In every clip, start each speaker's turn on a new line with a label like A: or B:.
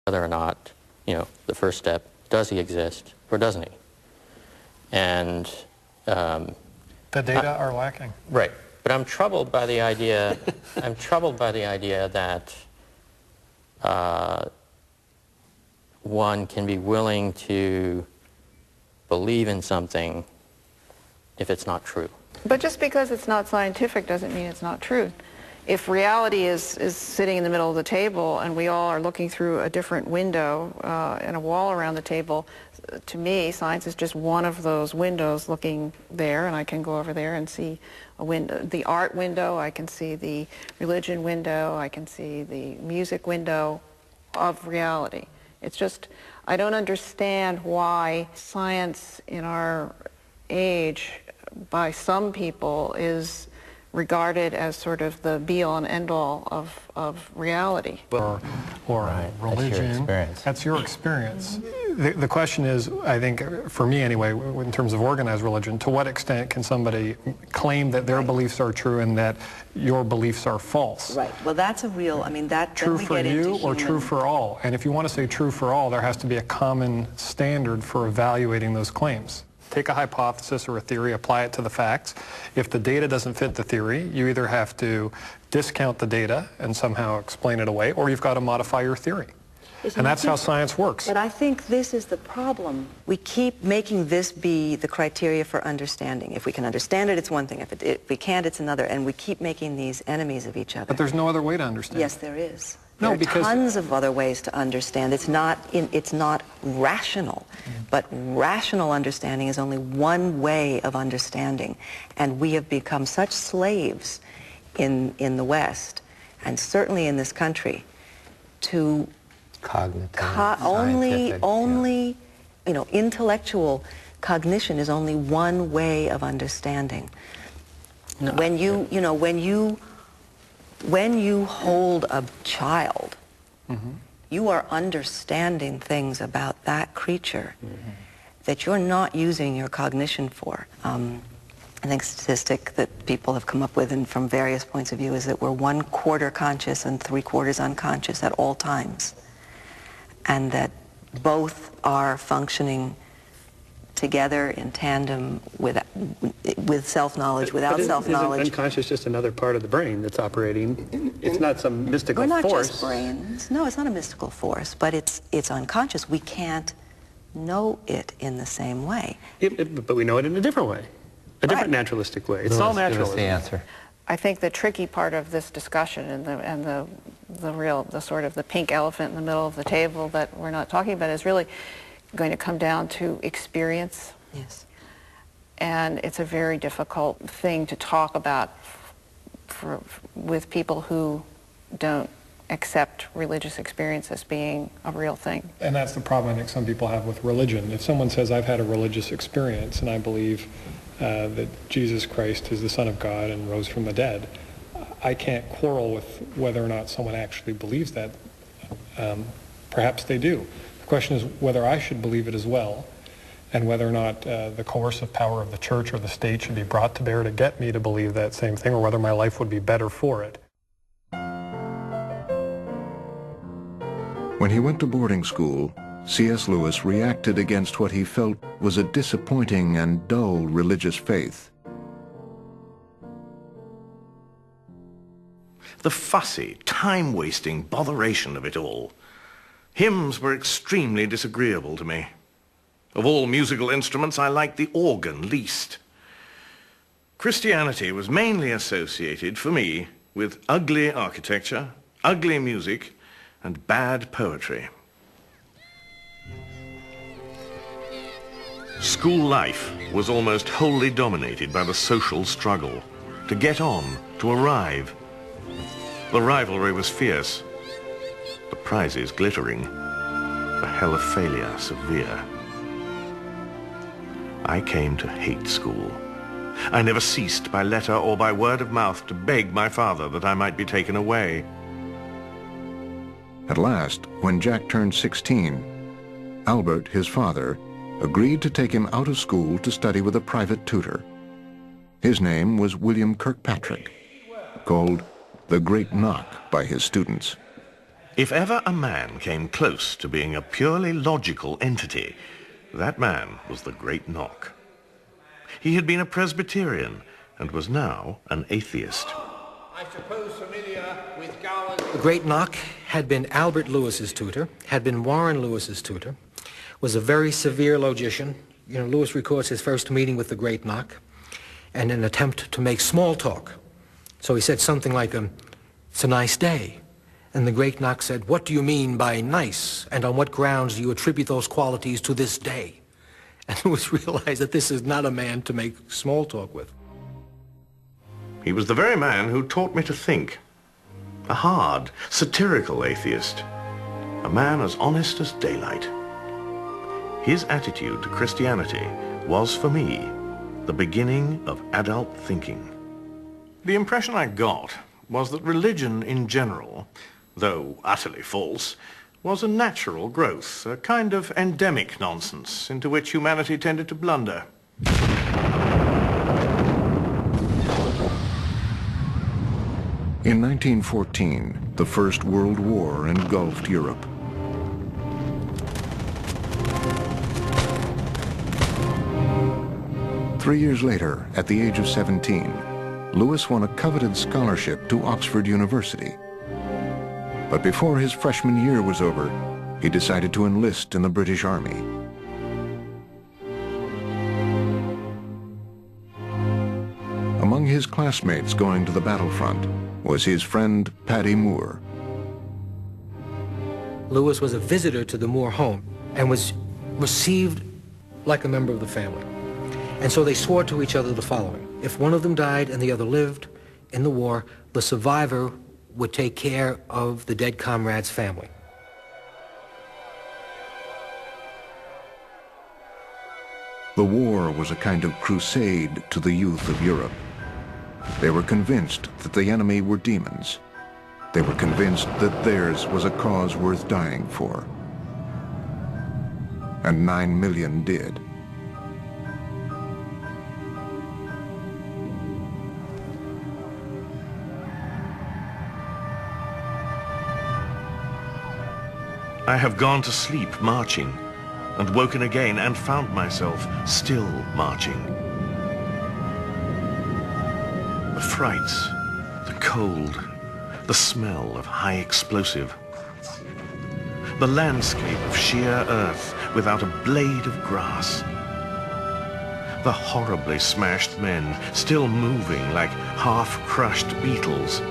A: whether or not, the first step, does he exist or doesn't he? And
B: the data are lacking.
A: Right. But I'm troubled by the idea, that one can be willing to believe in something if it's not true.
C: But just because it's not scientific doesn't mean it's not true. If reality is sitting in the middle of the table and we all are looking through a different window and a wall around the table, to me, science is just one of those windows looking there, and I can go over there and see a window, the art window, I can see the religion window, I can see the music window of reality. It's just, I don't understand why science in our age, by some people, is regarded as sort of the be-all and end-all of reality.
B: Or
D: right.
B: religion.
D: That's your experience.
B: The question is, I think, for me anyway, in terms of organized religion, to what extent can somebody claim that their beliefs are true and that your beliefs are false?
E: Right. Well, that's a real, I mean, that
B: true for you or
E: human...
B: true for all? And if you want to say true for all, there has to be a common standard for evaluating those claims. Take a hypothesis or a theory, apply it to the facts. If the data doesn't fit the theory, you either have to discount the data and somehow explain it away, or you've got to modify your theory. And that's how science works.
E: But I think this is the problem. We keep making this be the criteria for understanding. If we can understand it, it's one thing. If we can't, it's another. And we keep making these enemies of each other.
B: But there's no other way to understand.
E: Yes, there is.
B: No,
E: there are
B: because
E: tons of other ways to understand. It's not rational, but rational understanding is only one way of understanding. And we have become such slaves in the West, and certainly in this country, to only intellectual cognition is only one way of understanding. No. When you hold a child, you are understanding things about that creature that you're not using your cognition for. I think a statistic that people have come up with, and from various points of view, is that we're 1/4 conscious and 3/4 unconscious at all times, and that both are functioning together in tandem with self-knowledge, without self-knowledge.
F: Isn't unconscious just another part of the brain that's operating? It's not some mystical force.
E: We're not just brains. No, it's not a mystical force, but it's unconscious. We can't know it in the same way.
F: But we know it in a different way, a different naturalistic way. It's all naturalism.
D: Give us the answer.
C: I think the tricky part of this discussion and the sort of the pink elephant in the middle of the table that we're not talking about is really going to come down to experience.
E: Yes.
C: And it's a very difficult thing to talk about with people who don't accept religious experience as being a real thing.
B: And that's the problem I think some people have with religion. If someone says, I've had a religious experience and I believe that Jesus Christ is the Son of God and rose from the dead, I can't quarrel with whether or not someone actually believes that. Perhaps they do. The question is whether I should believe it as well, and whether or not the coercive power of the church or the state should be brought to bear to get me to believe that same thing, or whether my life would be better for it.
G: When he went to boarding school, C.S. Lewis reacted against what he felt was a disappointing and dull religious faith.
H: The fussy, time-wasting botheration of it all. Hymns were extremely disagreeable to me. Of all musical instruments, I liked the organ least. Christianity was mainly associated, for me, with ugly architecture, ugly music, and bad poetry. School life was almost wholly dominated by the social struggle, to get on, to arrive. The rivalry was fierce, the prizes glittering, the hell of failure severe. I came to hate school. I never ceased by letter or by word of mouth to beg my father that I might be taken away.
G: At last, when Jack turned 16, Albert, his father, agreed to take him out of school to study with a private tutor. His name was William Kirkpatrick, called the Great Knock by his students.
H: If ever a man came close to being a purely logical entity, that man was the Great Knock. He had been a Presbyterian and was now an atheist.
I: I suppose familiar with Gowan's...
J: The Great Knock had been Albert Lewis's tutor, had been Warren Lewis's tutor, was a very severe logician. You know, Lewis records his first meeting with the Great Knock and an attempt to make small talk. So he said something like, it's a nice day. And the Great Knock said, what do you mean by nice? And on what grounds do you attribute those qualities to this day? And Lewis realized that this is not a man to make small talk with.
H: He was the very man who taught me to think. A hard, satirical atheist. A man as honest as daylight. His attitude to Christianity was, for me, the beginning of adult thinking. The impression I got was that religion in general, though utterly false, was a natural growth, a kind of endemic nonsense into which humanity tended to blunder.
G: In 1914, the First World War engulfed Europe. Three years later, at the age of 17, Lewis won a coveted scholarship to Oxford University. But before his freshman year was over, he decided to enlist in the British Army. Among his classmates going to the battlefront was his friend Paddy Moore.
J: Lewis was a visitor to the Moore home and was received like a member of the family. And so they swore to each other the following: if one of them died and the other lived in the war, the survivor would take care of the dead comrade's family.
G: The war was a kind of crusade to the youth of Europe. They were convinced that the enemy were demons. They were convinced that theirs was a cause worth dying for. And 9 million did.
H: I have gone to sleep marching, and woken again and found myself still marching. The frights, the cold, the smell of high explosive, the landscape of sheer earth without a blade of grass, the horribly smashed men still moving like half-crushed beetles.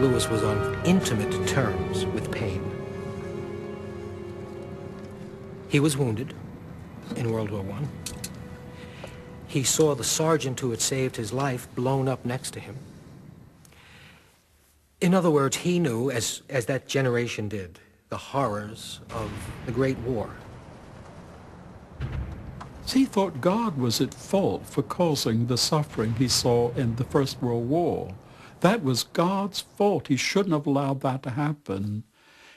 J: Lewis was on intimate terms with pain. He was wounded in World War I. He saw the sergeant who had saved his life blown up next to him. In other words, he knew, as that generation did, the horrors of the Great War.
K: He thought God was at fault for causing the suffering he saw in the First World War. That was God's fault. He shouldn't have allowed that to happen.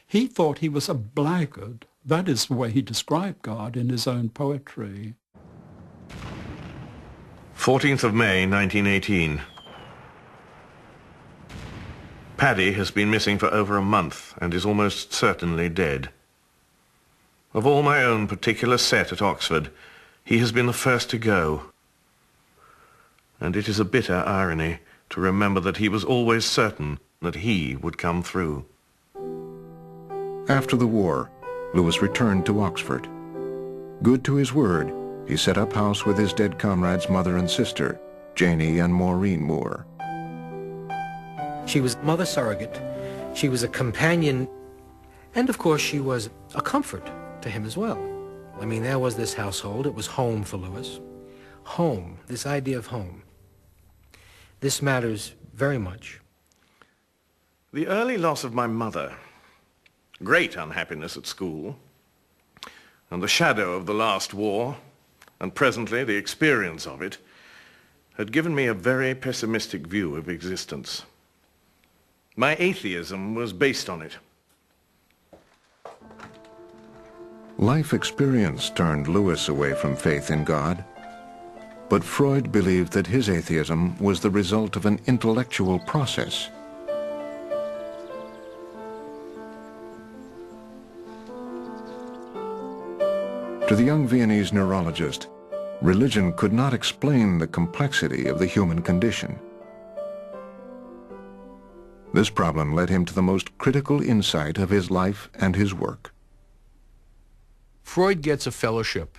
K: He thought he was a blackguard. That is the way he described God in his own poetry.
H: 14th of May, 1918. Paddy has been missing for over a month and is almost certainly dead. Of all my own particular set at Oxford, he has been the first to go. And it is a bitter irony to remember that he was always certain that he would come through.
G: After the war, Lewis returned to Oxford. Good to his word, he set up house with his dead comrade's mother and sister, Janie and Maureen Moore.
J: She was mother surrogate, she was a companion, and of course she was a comfort to him as well. I mean, there was this household, it was home for Lewis. Home, this idea of home. This matters very much.
H: The early loss of my mother, great unhappiness at school, and the shadow of the last war, and presently the experience of it, had given me a very pessimistic view of existence. My atheism was based on it.
G: Life experience turned Lewis away from faith in God. But Freud believed that his atheism was the result of an intellectual process. To the young Viennese neurologist, religion could not explain the complexity of the human condition. This problem led him to the most critical insight of his life and his work.
L: Freud gets a fellowship